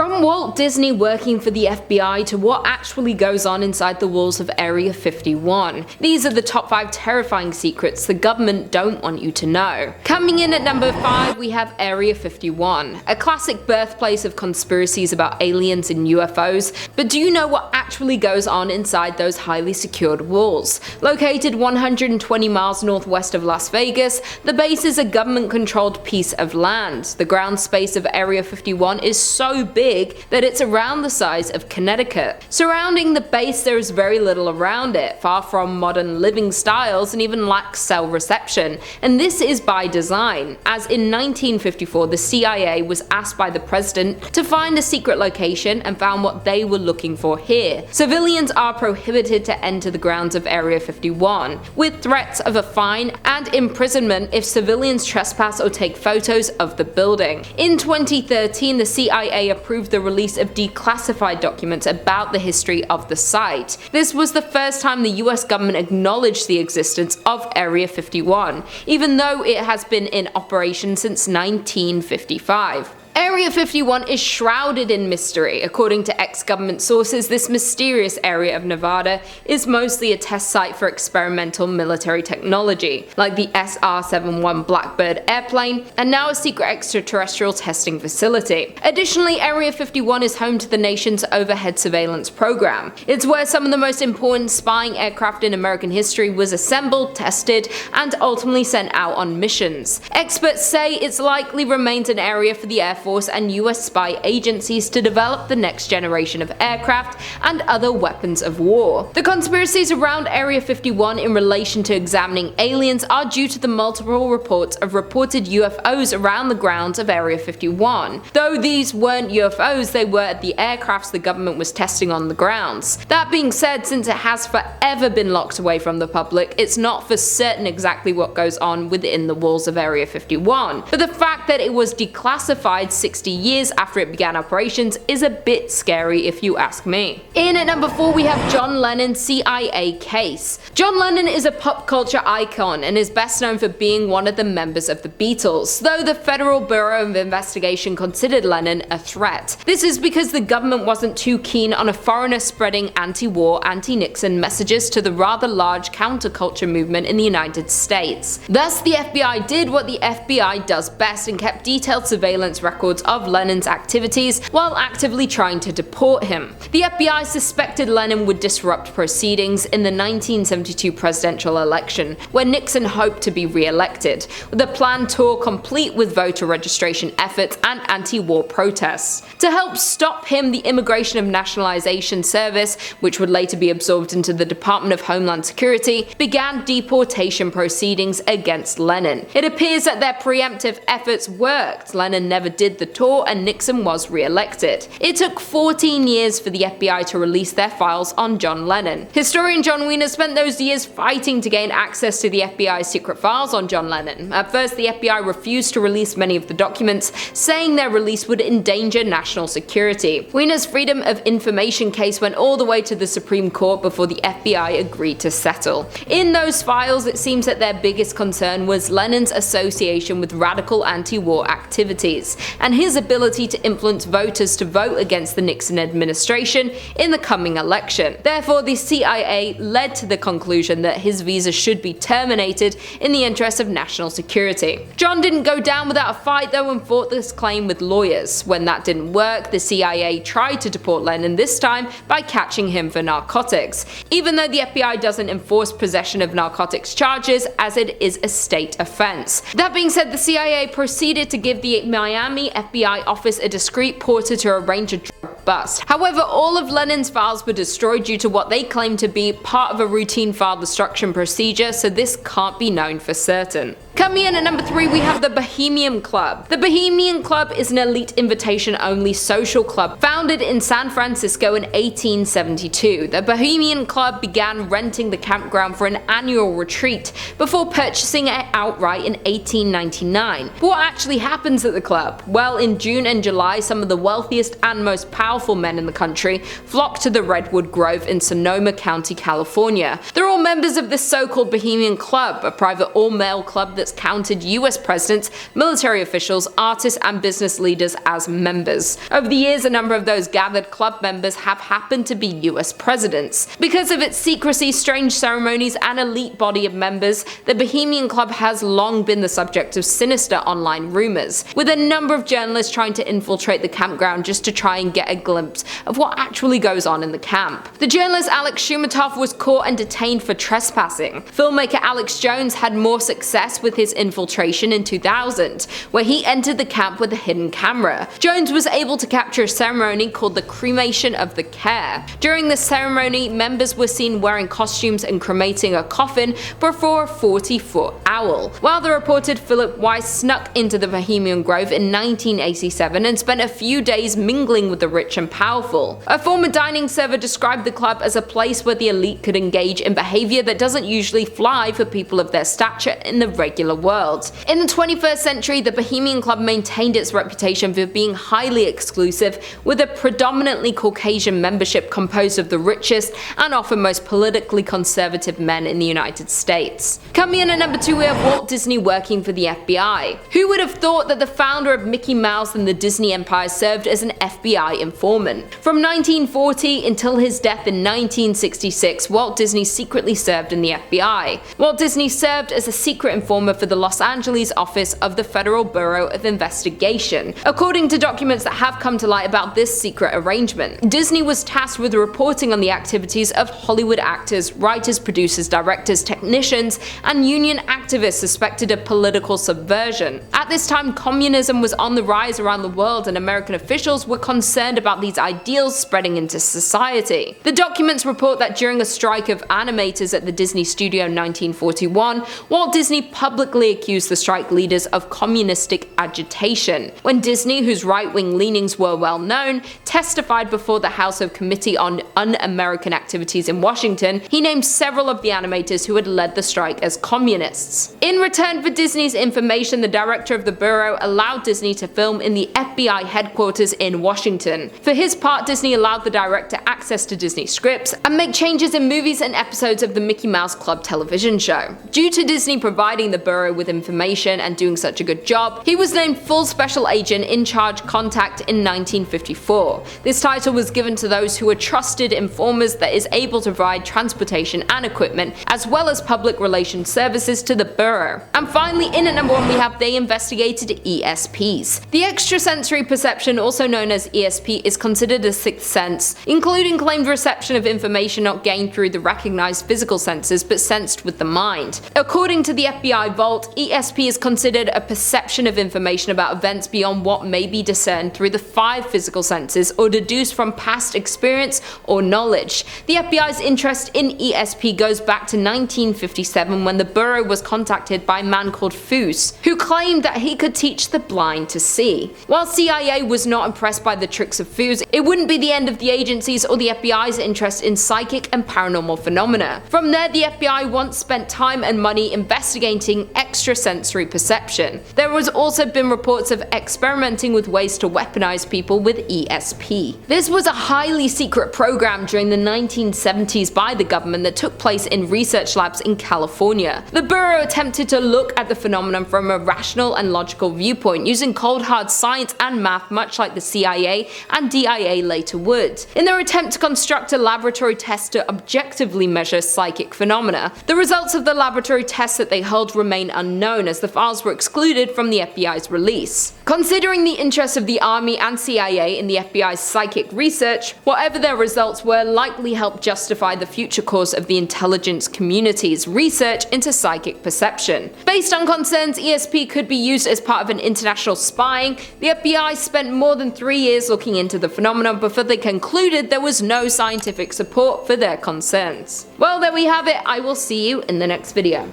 From Walt Disney working for the FBI to what actually goes on inside the walls of Area 51. These are the top 5 terrifying secrets the government don't want you to know. Coming in at number 5, we have Area 51, a classic birthplace of conspiracies about aliens and UFOs, but do you know what actually goes on inside those highly secured walls? Located 120 miles northwest of Las Vegas, the base is a government-controlled piece of land. The ground space of Area 51 is so big that it's around the size of Connecticut. Surrounding the base, there is very little around it, far from modern living styles, and even lacks cell reception. And this is by design, as in 1954 the CIA was asked by the president to find a secret location and found what they were looking for here. Civilians are prohibited to enter the grounds of Area 51, with threats of a fine and imprisonment if civilians trespass or take photos of the building. In 2013, the CIA approved the release of declassified documents about the history of the site. This was the first time the US government acknowledged the existence of Area 51, even though it has been in operation since 1955. Area 51 is shrouded in mystery. According to ex-government sources, this mysterious area of Nevada is mostly a test site for experimental military technology, like the SR-71 Blackbird airplane, and now a secret extraterrestrial testing facility. Additionally, Area 51 is home to the nation's overhead surveillance program. It's where some of the most important spying aircraft in American history was assembled, tested, and ultimately sent out on missions. Experts say it likely remains an area for the Air Force and US spy agencies to develop the next generation of aircraft and other weapons of war. The conspiracies around Area 51 in relation to examining aliens are due to the multiple reports of reported UFOs around the grounds of Area 51. Though these weren't UFOs, they were the aircrafts the government was testing on the grounds. That being said, since it has forever been locked away from the public, it's not for certain exactly what goes on within the walls of Area 51. But the fact that it was declassified 60 years after it began operations is a bit scary if you ask me. In at number 4, we have John Lennon's CIA case. John Lennon is a pop culture icon and is best known for being one of the members of the Beatles, though the Federal Bureau of Investigation considered Lennon a threat. This is because the government wasn't too keen on a foreigner spreading anti-war, anti-Nixon messages to the rather large counterculture movement in the United States. Thus, the FBI did what the FBI does best and kept detailed surveillance records of Lennon's activities while actively trying to deport him. The FBI suspected Lennon would disrupt proceedings in the 1972 presidential election, where Nixon hoped to be re-elected, with a planned tour complete with voter registration efforts and anti-war protests. To help stop him, the Immigration and Nationalization Service, which would later be absorbed into the Department of Homeland Security, began deportation proceedings against Lennon. It appears that their preemptive efforts worked. Lennon never did the tour and Nixon was re-elected. It took 14 years for the FBI to release their files on John Lennon. Historian John Wiener spent those years fighting to gain access to the FBI's secret files on John Lennon. At first, the FBI refused to release many of the documents, saying their release would endanger national security. Wiener's Freedom of Information case went all the way to the Supreme Court before the FBI agreed to settle. In those files, it seems that their biggest concern was Lennon's association with radical anti-war activities, and his ability to influence voters to vote against the Nixon administration in the coming election. Therefore, the CIA led to the conclusion that his visa should be terminated in the interest of national security. John didn't go down without a fight though and fought this claim with lawyers. When that didn't work, the CIA tried to deport Lennon, this time by catching him for narcotics, even though the FBI doesn't enforce possession of narcotics charges as it is a state offense. That being said, the CIA proceeded to give the Miami FBI office a discreet porter to arrange a drug bust. However, all of Lennon's files were destroyed due to what they claimed to be part of a routine file destruction procedure, so this can't be known for certain. Coming in at number 3, we have the Bohemian Club. The Bohemian Club is an elite invitation-only social club founded in San Francisco in 1872. The Bohemian Club began renting the campground for an annual retreat before purchasing it outright in 1899. But what actually happens at the club? Well, in June and July, some of the wealthiest and most powerful men in the country flock to the Redwood Grove in Sonoma County, California. They're all members of this so-called Bohemian Club, a private all-male club that journalists counted US presidents, military officials, artists, and business leaders as members. Over the years, a number of those gathered club members have happened to be US presidents. Because of its secrecy, strange ceremonies, and elite body of members, the Bohemian Club has long been the subject of sinister online rumors, with a number of journalists trying to infiltrate the campground just to try and get a glimpse of what actually goes on in the camp. The journalist Alex Shumatov was caught and detained for trespassing. Filmmaker Alex Jones had more success with his infiltration in 2000, where he entered the camp with a hidden camera. Jones was able to capture a ceremony called the Cremation of the Care. During the ceremony, members were seen wearing costumes and cremating a coffin before a 40-foot owl, while the reported Philip Weiss snuck into the Bohemian Grove in 1987 and spent a few days mingling with the rich and powerful. A former dining server described the club as a place where the elite could engage in behavior that doesn't usually fly for people of their stature in the regular world. In the 21st century, the Bohemian Club maintained its reputation for being highly exclusive, with a predominantly Caucasian membership composed of the richest and often most politically conservative men in the United States. Coming in at number 2, we have Walt Disney working for the FBI. Who would have thought that the founder of Mickey Mouse and the Disney Empire served as an FBI informant? From 1940 until his death in 1966, Walt Disney secretly served in the FBI. Walt Disney served as a secret informer for the Los Angeles office of the Federal Bureau of Investigation. According to documents that have come to light about this secret arrangement, Disney was tasked with reporting on the activities of Hollywood actors, writers, producers, directors, technicians, and union activists suspected of political subversion. At this time, communism was on the rise around the world, and American officials were concerned about these ideals spreading into society. The documents report that during a strike of animators at the Disney studio in 1941, Walt Disney publicly accused the strike leaders of communistic agitation. When Disney, whose right-wing leanings were well known, testified before the House of Committee on Un-American Activities in Washington, he named several of the animators who had led the strike as communists. In return for Disney's information, the director of the bureau allowed Disney to film in the FBI headquarters in Washington. For his part, Disney allowed the director access to Disney scripts and make changes in movies and episodes of the Mickey Mouse Club television show. Due to Disney providing the bureau with information and doing such a good job, he was named Full Special Agent in Charge Contact in 1954. This title was given to those who were trusted informers that is able to provide transportation and equipment, as well as public relations services to the bureau. And finally, in at number 1, we have they investigated ESPs. The extrasensory perception, also known as ESP, is considered a sixth sense, including claimed reception of information not gained through the recognized physical senses but sensed with the mind. According to the FBI Vault, ESP is considered a perception of information about events beyond what may be discerned through the 5 physical senses or deduced from past experience or knowledge. The FBI's interest in ESP goes back to 1957, when the bureau was contacted by a man called Foose, who claimed that he could teach the blind to see. While CIA was not impressed by the tricks of Foose, it wouldn't be the end of the agency's or the FBI's interest in psychic and paranormal phenomena. From there, the FBI once spent time and money investigating extrasensory perception. There has also been reports of experimenting with ways to weaponize people with ESP. This was a highly secret program during the 1970s by the government that took place in research labs in California. The bureau attempted to look at the phenomenon from a rational and logical viewpoint, using cold hard science and math, much like the CIA and DIA later would. In their attempt to construct a laboratory test to objectively measure psychic phenomena, the results of the laboratory tests that they held remain unknown, as the files were excluded from the FBI's release. Considering the interest of the Army and CIA in the FBI's psychic research, whatever their results were likely helped justify the future course of the intelligence community's research into psychic perception. Based on concerns ESP could be used as part of an international spying, the FBI spent more than 3 years looking into the phenomenon before they concluded there was no scientific support for their concerns. Well, there we have it. I will see you in the next video.